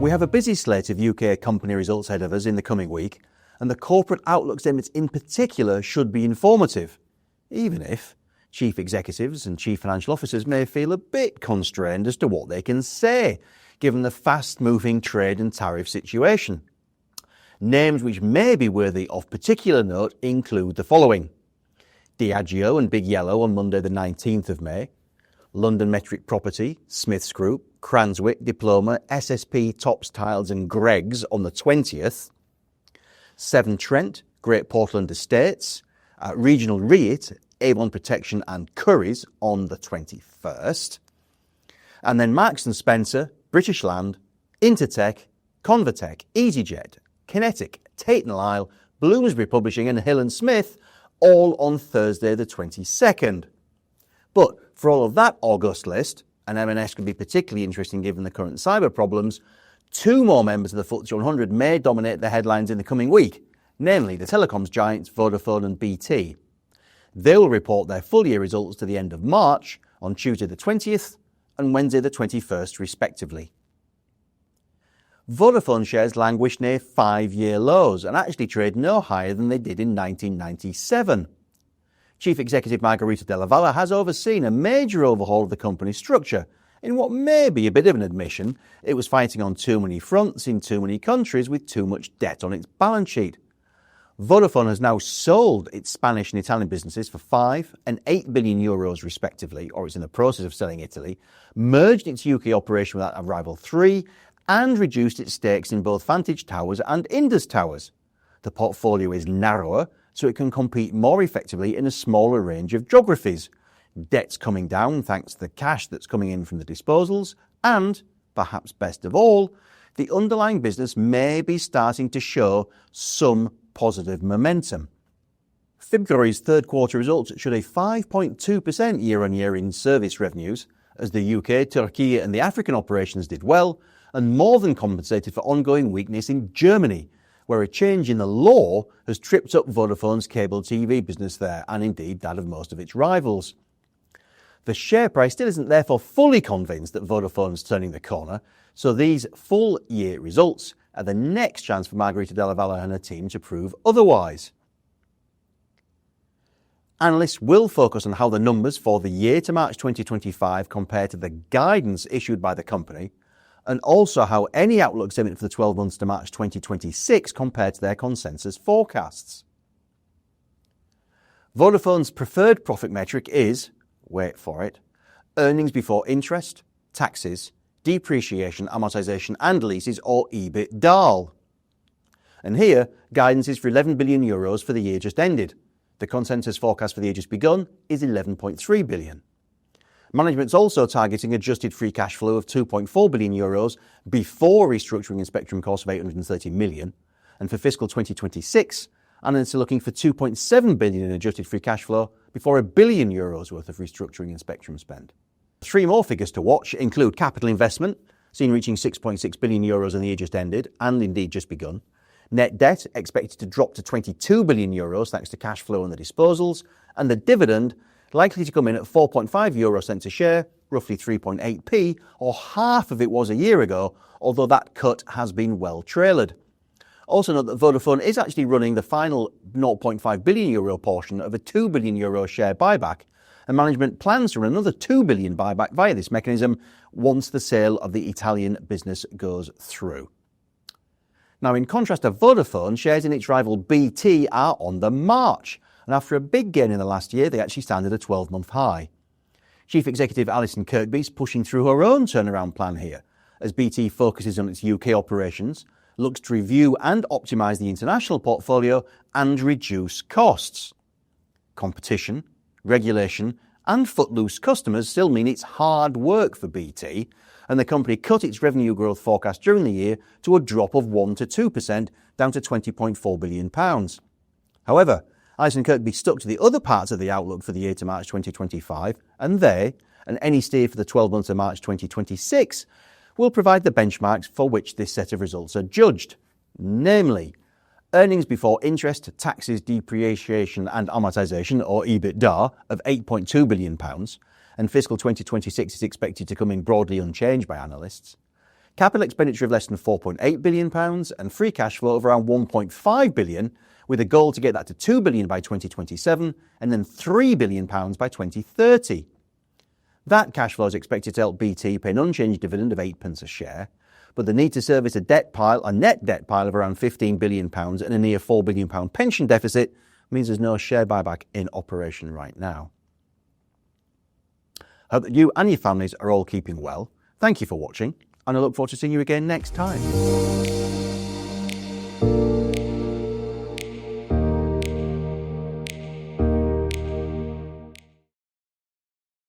We have a busy slate of UK company results ahead of us in the coming week, and the corporate outlook statements in particular should be informative, even if chief executives and chief financial officers may feel a bit constrained as to what they can say, given the fast-moving trade and tariff situation. Names which may be worthy of particular note include the following: Diageo and Big Yellow on Monday the 19th of May, London Metric Property, Smiths Group, Cranswick, Diploma, SSP, Topps Tiles and Greggs on the 20th, Severn Trent, Great Portland Estates, Regional REIT, Avon Protection and Currys on the 21st, and then Marks & Spencer, British Land, Intertech, Convatec, EasyJet, Kinetic, Tate & Lyle, Bloomsbury Publishing and Hill & Smith all on Thursday the 22nd. But for all of that august list, and M&S could be particularly interesting given the current cyber problems, two more members of the FTSE 100 may dominate the headlines in the coming week, namely the telecoms giants Vodafone and BT. They will report their full year results to the end of March on Tuesday the 20th and Wednesday the 21st respectively. Vodafone shares languish near 5-year lows and actually trade no higher than they did in 1997. Chief Executive Margherita Della Valle has overseen a major overhaul of the company's structure. In what may be a bit of an admission, it was fighting on too many fronts in too many countries with too much debt on its balance sheet. Vodafone has now sold its Spanish and Italian businesses for 5 and 8 billion euros respectively, or it's in the process of selling Italy, merged its UK operation with that of Rival 3, and reduced its stakes in both Vantage Towers and Indus Towers. The portfolio is narrower, so it can compete more effectively in a smaller range of geographies. Debt's coming down thanks to the cash that's coming in from the disposals, and, perhaps best of all, the underlying business may be starting to show some positive momentum. February's third quarter results showed a 5.2% year-on-year in service revenues, as the UK, Turkey and the African operations did well, and more than compensated for ongoing weakness in Germany, where a change in the law has tripped up Vodafone's cable TV business there, and indeed that of most of its rivals. The share price still isn't therefore fully convinced that Vodafone's turning the corner, so these full year results are the next chance for Margherita Della Valle and her team to prove otherwise. Analysts will focus on how the numbers for the year to March 2025 compare to the guidance issued by the company, and also how any outlook statement for the 12 months to March 2026 compare to their consensus forecasts. Vodafone's preferred profit metric is, wait for it, earnings before interest, taxes, depreciation, amortization and leases, or EBITDA. And here, guidance is for 11 billion euros for the year just ended. The consensus forecast for the year just begun is 11.3 billion. Management's also targeting adjusted free cash flow of 2.4 billion euros before restructuring and spectrum costs of 830 million. And for fiscal 2026, analysts are looking for 2.7 billion in adjusted free cash flow before €1 billion worth of restructuring and spectrum spend. Three more figures to watch include capital investment, seen reaching 6.6 billion euros in the year just ended, and indeed just begun. Net debt expected to drop to 22 billion euros thanks to cash flow and the disposals, and the dividend likely to come in at 4.5 euro cents a share, roughly 3.8p, or half of it was a year ago, although that cut has been well trailered. Also note that Vodafone is actually running the final 0.5 billion euro portion of a 2 billion euro share buyback, and management plans to run another 2 billion buyback via this mechanism once the sale of the Italian business goes through. Now, in contrast to Vodafone, shares in its rival BT are on the march, and after a big gain in the last year, they actually stand at a 12-month high. Chief Executive Alison Kirkby is pushing through her own turnaround plan here, as BT focuses on its UK operations, looks to review and optimise the international portfolio and reduce costs. Competition, regulation and footloose customers still mean it's hard work for BT, and the company cut its revenue growth forecast during the year to a drop of 1 to 2%, down to £20.4 billion. However, Alison Kirkby stuck to the other parts of the outlook for the year to March 2025, and they, and any steer for the 12 months to March 2026, will provide the benchmarks for which this set of results are judged, namely, earnings before interest, taxes, depreciation and amortization, or EBITDA, of £8.2 billion, and fiscal 2026 is expected to come in broadly unchanged by analysts. capital expenditure of less than £4.8 billion and free cash flow of around £1.5 billion, with a goal to get that to £2 billion by 2027 and then £3 billion by 2030. That cash flow is expected to help BT pay an unchanged dividend of 8p a share, but the need to service a net debt pile of around £15 billion and a near £4 billion pension deficit means there's no share buyback in operation right now. I hope that you and your families are all keeping well. Thank you for watching, and I look forward to seeing you again next time.